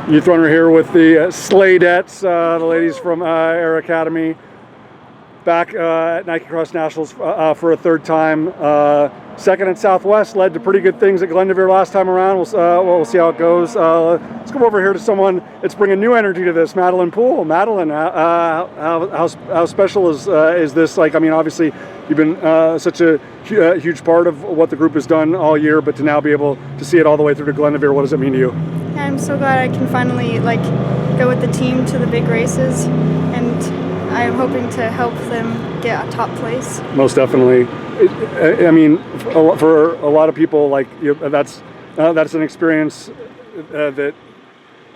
Youth runner here with the Sladettes, the ladies from Air Academy, back at Nike Cross Nationals for a third time. Second at Southwest, led to pretty good things at Glendoveer last time around. We'll see how it goes. Let's come over here to someone that's bringing new energy to this, Madeline Pool. Madeline, how special is this? Like, I mean, obviously you've been such a huge part of what the group has done all year, but to now be able to see it all the way through to Glendoveer, what does it mean to you? Yeah, I'm so glad I can finally go with the team to the big races, and I'm hoping to help them get a top place. Most definitely. I mean, for a lot of people, that's an experience that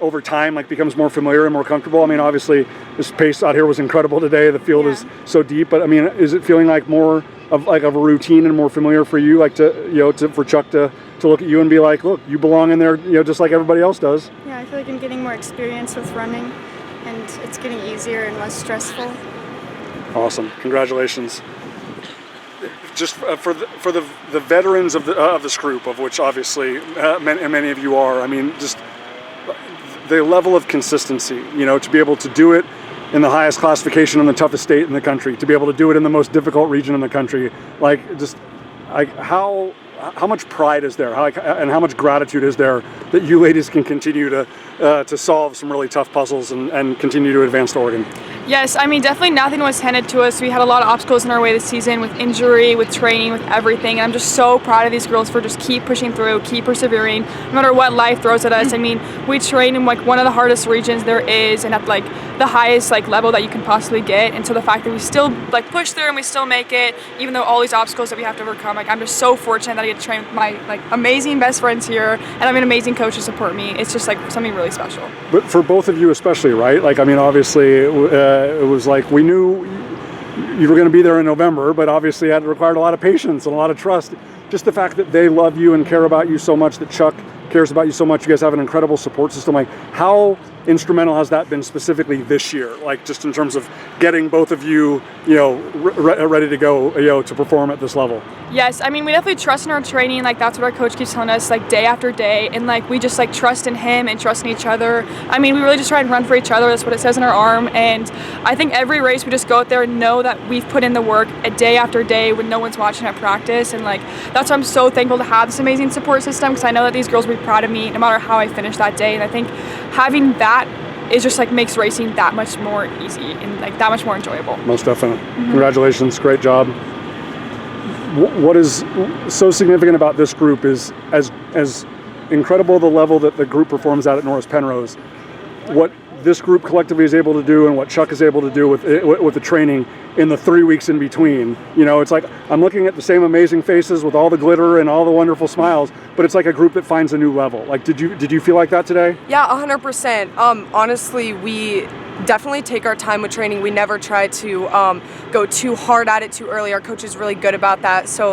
over time becomes more familiar and more comfortable. I mean, obviously this pace out here was incredible today. The field is so deep, but I mean, is it feeling like more of a routine and more familiar for you, for Chuck to look at you and be like, look, you belong in there, just like everybody else does? Yeah, I feel like I'm getting more experience with running, and it's getting easier and less stressful. Awesome, congratulations. Just for the veterans of this group, of which obviously many of you are, I mean, just the level of consistency, to be able to do it in the highest classification in the toughest state in the country, to be able to do it in the most difficult region in the country, how much pride is there, and how much gratitude is there that you ladies can continue to solve some really tough puzzles and continue to advance to Oregon? Yes, I mean, definitely nothing was handed to us. We had a lot of obstacles in our way this season with injury, with training, with everything. And I'm just so proud of these girls for just keep pushing through, keep persevering, no matter what life throws at us. I mean, we train in one of the hardest regions there is, and at the highest level that you can possibly get. And so the fact that we still push through and we still make it, even though all these obstacles that we have to overcome, I'm just so fortunate that I get to train with my amazing best friends here, and I have an amazing coach to support me. It's just something really special. But for both of you especially, right? I mean, obviously it was we knew you were going to be there in November, but obviously it required a lot of patience and a lot of trust. Just the fact that they love you and care about you so much, that Chuck cares about you so much, you guys have an incredible support system. How instrumental has that been specifically this year? Just in terms of getting both of you, ready to go, to perform at this level? Yes, I mean, we definitely trust in our training. That's what our coach keeps telling us, day after day. And we just trust in him and trust in each other. I mean, we really just try and run for each other. That's what it says on our arm. And I think every race we just go out there and know that we've put in the work a day after day when no one's watching at practice. And that's why I'm so thankful to have this amazing support system, because I know that these girls will be proud of me no matter how I finish that day. And I think having that is just makes racing that much more easy and that much more enjoyable. Most definitely. Mm-hmm. Congratulations, great job. What is so significant about this group is as incredible the level that the group performs at Norris Penrose, what this group collectively is able to do and what Chuck is able to do with the training in the 3 weeks in between. It's I'm looking at the same amazing faces with all the glitter and all the wonderful smiles, but it's a group that finds a new level. Did you feel like that today? Yeah, 100%. Honestly, we definitely take our time with training. We never try to go too hard at it too early. Our coach is really good about that. So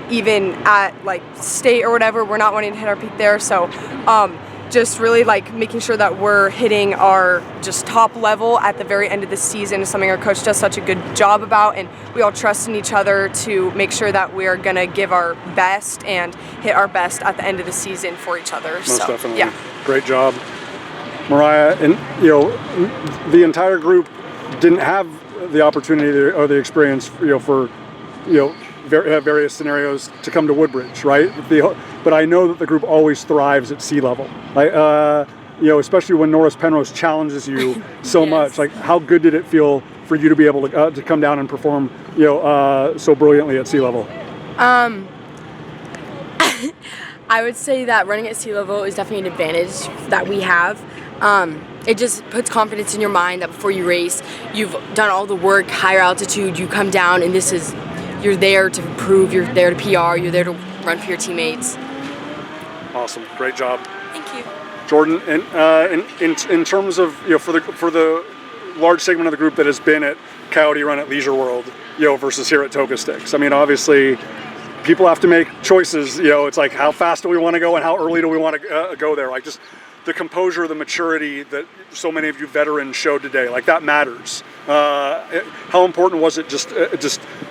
even at state or whatever, we're not wanting to hit our peak there. So just really making sure that we're hitting our just top level at the very end of the season is something our coach does such a good job about, and we all trust in each other to make sure that we're gonna give our best and hit our best at the end of the season for each other. Most definitely. Yeah. Great job, Mariah. And the entire group didn't have the opportunity or the experience for various scenarios to come to Woodbridge, right? But I know that the group always thrives at sea level. Especially when Norris Penrose challenges you so Yes. much. How good did it feel for you to be able to come down and perform, so brilliantly at sea level? I would say that running at sea level is definitely an advantage that we have. It just puts confidence in your mind that before you race, you've done all the work, higher altitude, you come down, and you're there to prove, you're there to PR, you're there to run for your teammates. Awesome, great job. Thank you. Jordan, and in terms of for the large segment of the group that has been at Coyote Run at Leisure World, versus here at Toka Sticks. I mean, obviously, people have to make choices. It's how fast do we want to go and how early do we want to go there? Just the composure, the maturity that so many of you veterans showed today, that matters. How important was it just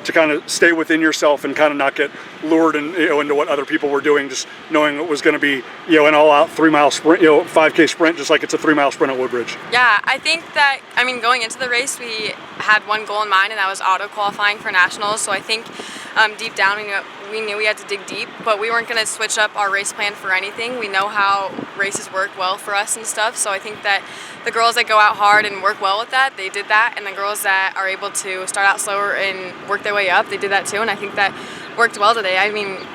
to kind of stay within yourself and kind of not get lured into what other people were doing, just knowing it was going to be an all-out 3-mile sprint, 5K sprint, just like it's a 3-mile sprint at Woodbridge? Yeah, I think that, going into the race, we had one goal in mind, and that was auto qualifying for nationals. So I think deep down we knew we had to dig deep, but we weren't going to switch up our race plan for anything. We know how races work well for us and stuff, so I think that the girls that go out hard and work well with that, they did that, and the girls that are able to start out slower and work their way up, they did that too, and I think that worked well today.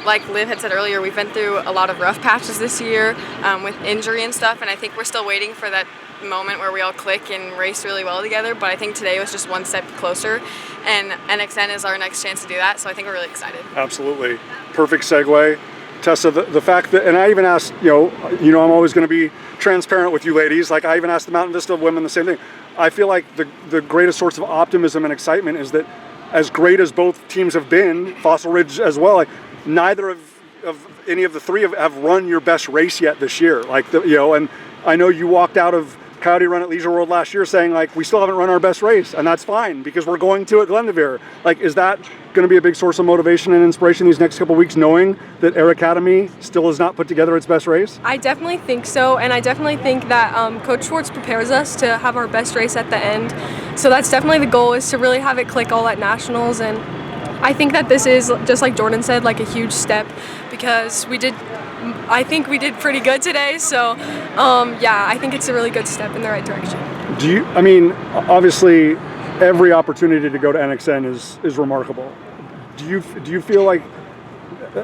Like Liv had said earlier, we've been through a lot of rough patches this year with injury and stuff, and I think we're still waiting for that moment where we all click and race really well together, but I think today was just one step closer, and NXN is our next chance to do that, so I think we're really excited. Absolutely. Perfect segue. Tessa, the fact that, and I even asked, I'm always going to be transparent with you ladies, like I even asked the Mountain Vista women the same thing. I feel like the greatest source of optimism and excitement is that as great as both teams have been, Fossil Ridge as well, like neither of any of the three have run your best race yet this year. And I know you walked out of Coyote Run at Leisure World last year saying we still haven't run our best race, and that's fine because we're going to at Glendoveer. Is that going to be a big source of motivation and inspiration these next couple weeks, knowing that Air Academy still has not put together its best race? I definitely think so, and I definitely think that Coach Schwartz prepares us to have our best race at the end. So that's definitely the goal, is to really have it click all at nationals, and I think that this is, just like Jordan said, a huge step, because I think we did pretty good today, so I think it's a really good step in the right direction. Obviously every opportunity to go to NXN is remarkable. Do you feel like,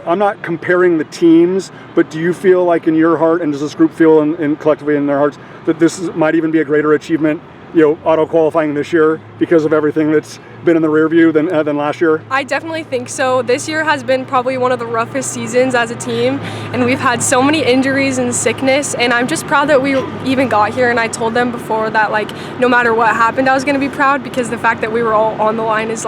I'm not comparing the teams, but do you feel like in your heart, and does this group feel in collectively in their hearts, that this might even be a greater achievement, auto qualifying this year, because of everything that's been in the rear view than last year? I definitely think so. This year has been probably one of the roughest seasons as a team, and we've had so many injuries and sickness, and I'm just proud that we even got here. And I told them before that no matter what happened, I was going to be proud, because the fact that we were all on the line is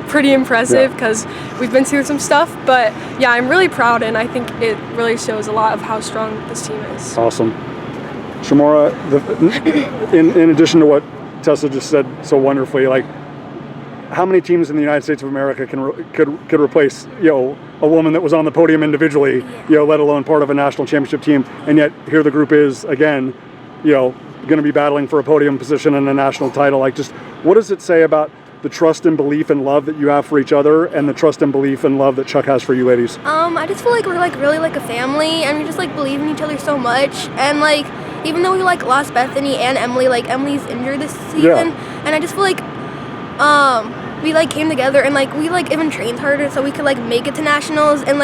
pretty impressive, because we've been through some stuff. But yeah, I'm really proud, and I think it really shows a lot of how strong this team is. Awesome. Chamorra, in addition to what Tessa just said so wonderfully, how many teams in the United States of America could replace a woman that was on the podium individually, let alone part of a national championship team, and yet here the group is again, going to be battling for a podium position and a national title. Just what does it say about the trust and belief and love that you have for each other, and the trust and belief and love that Chuck has for you ladies? I just feel like we're really a family, and we just believe in each other so much, and even though we lost Bethany and Emily, Emily's injured this season, and I just feel we came together, and we even trained harder so we could make it to nationals and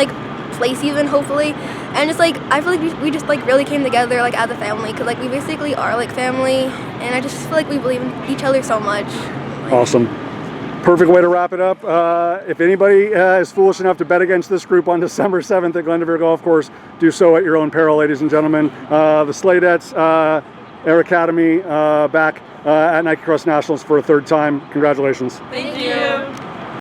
place even, hopefully. And just I feel like we just really came together as a family, because we basically are family, and I just feel we believe in each other so much. Awesome. Perfect way to wrap it up. If anybody is foolish enough to bet against this group on December 7th at Glendoveer Golf Course, do so at your own peril, ladies and gentlemen. The Sladettes, Air Academy, back at Nike Cross Nationals for a third time. Congratulations. Thank you.